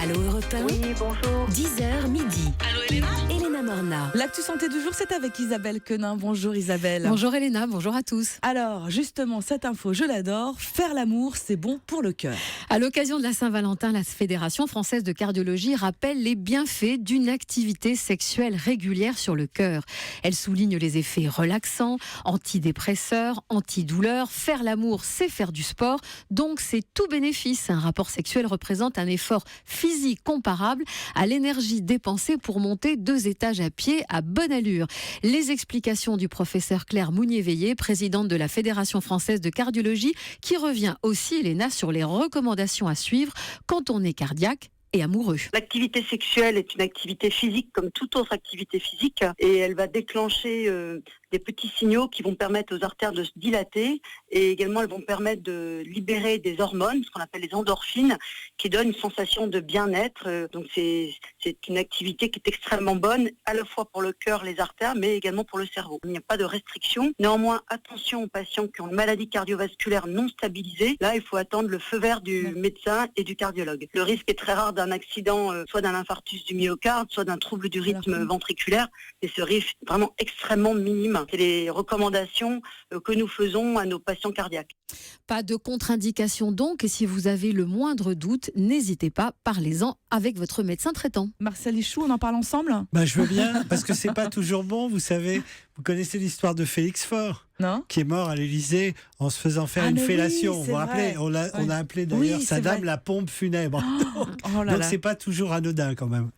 Allô Europe 1. Oui, bonjour. 10h midi. Allô Elena. Elena Morna. L'actu santé du jour, c'est avec Isabelle Quenin. Bonjour Isabelle. Bonjour Elena, bonjour à tous. Alors, justement, cette info, je l'adore. Faire l'amour, c'est bon pour le cœur. À l'occasion de la Saint-Valentin, la Fédération française de cardiologie rappelle les bienfaits d'une activité sexuelle régulière sur le cœur. Elle souligne les effets relaxants, antidépresseurs, antidouleurs. Faire l'amour, c'est faire du sport, donc c'est tout bénéfice. Un rapport sexuel représente un effort physique comparable à l'énergie dépensée pour monter 2 étages à pied à bonne allure. Les explications du professeur Claire Mounier-Veillé, présidente de la Fédération française de cardiologie, qui revient aussi, Elena, sur les recommandations à suivre quand on est cardiaque et amoureux. L'activité sexuelle est une activité physique comme toute autre activité physique et elle va déclencher des petits signaux qui vont permettre aux artères de se dilater et également elles vont permettre de libérer des hormones, ce qu'on appelle les endorphines, qui donnent une sensation de bien-être. Donc c'est une activité qui est extrêmement bonne à la fois pour le cœur, les artères, mais également pour le cerveau. Il n'y a pas de restriction. Néanmoins, attention aux patients qui ont une maladie cardiovasculaire non stabilisée. Là, il faut attendre le feu vert du médecin et du cardiologue. Le risque est très rare d'un accident, soit d'un infarctus du myocarde, soit d'un trouble du rythme ventriculaire. Et ce risque est vraiment extrêmement minime. C'est les recommandations que nous faisons à nos patients cardiaques. Pas de contre-indication donc, et si vous avez le moindre doute, n'hésitez pas, parlez-en avec votre médecin traitant. Marcel Ichou, on en parle ensemble ? Je veux bien, parce que c'est pas toujours bon, vous savez. Vous connaissez l'histoire de Félix Faure, Non ? qui est mort à l'Élysée en se faisant faire une mais oui, fellation. c'est vous vous rappelez ? vrai. On a appelé d'ailleurs Oui, sa c'est dame vrai. la pompe funèbre. Oh là Donc là. c'est pas toujours anodin quand même.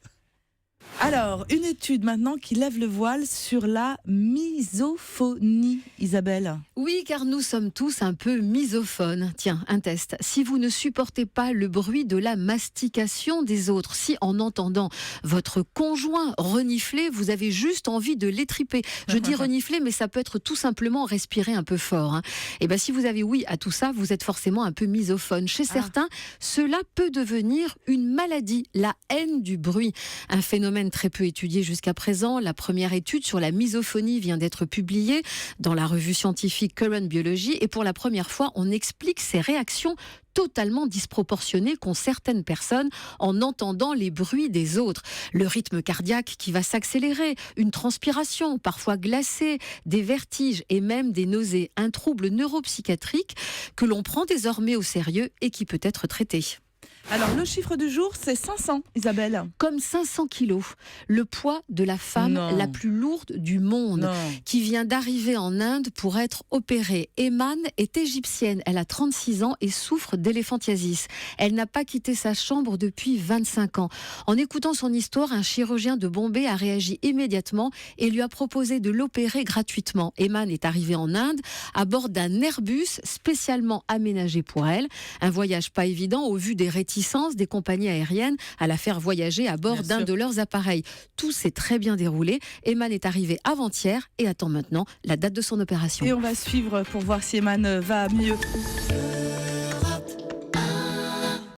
Alors, une étude maintenant qui lève le voile sur la misophonie, Isabelle. Oui, car nous sommes tous un peu misophones. Tiens, un test. Si vous ne supportez pas le bruit de la mastication des autres, si en entendant votre conjoint renifler, vous avez juste envie de l'étriper. Je dis renifler, mais ça peut être tout simplement respirer un peu fort. Et bien, si vous avez oui à tout ça, vous êtes forcément un peu misophone. Chez certains, cela peut devenir une maladie, la haine du bruit. Un phénomène très peu étudié jusqu'à présent. La première étude sur la misophonie vient d'être publiée dans la revue scientifique Current Biology et pour la première fois, on explique ces réactions totalement disproportionnées qu'ont certaines personnes en entendant les bruits des autres. Le rythme cardiaque qui va s'accélérer, une transpiration parfois glacée, des vertiges et même des nausées. Un trouble neuropsychiatrique que l'on prend désormais au sérieux et qui peut être traité. Alors, le chiffre du jour, c'est 500, Isabelle. Comme 500 kilos, le poids de la femme Non. la plus lourde du monde, Non. qui vient d'arriver en Inde pour être opérée. Eman est égyptienne, elle a 36 ans et souffre d'éléphantiasis. Elle n'a pas quitté sa chambre depuis 25 ans. En écoutant son histoire, un chirurgien de Bombay a réagi immédiatement et lui a proposé de l'opérer gratuitement. Eman est arrivée en Inde à bord d'un Airbus spécialement aménagé pour elle. Un voyage pas évident au vu des réticences des compagnies aériennes à la faire voyager à bord d'un de leurs appareils. Tout s'est très bien déroulé. Eman est arrivée avant-hier et attend maintenant la date de son opération. Et on va suivre pour voir si Eman va mieux.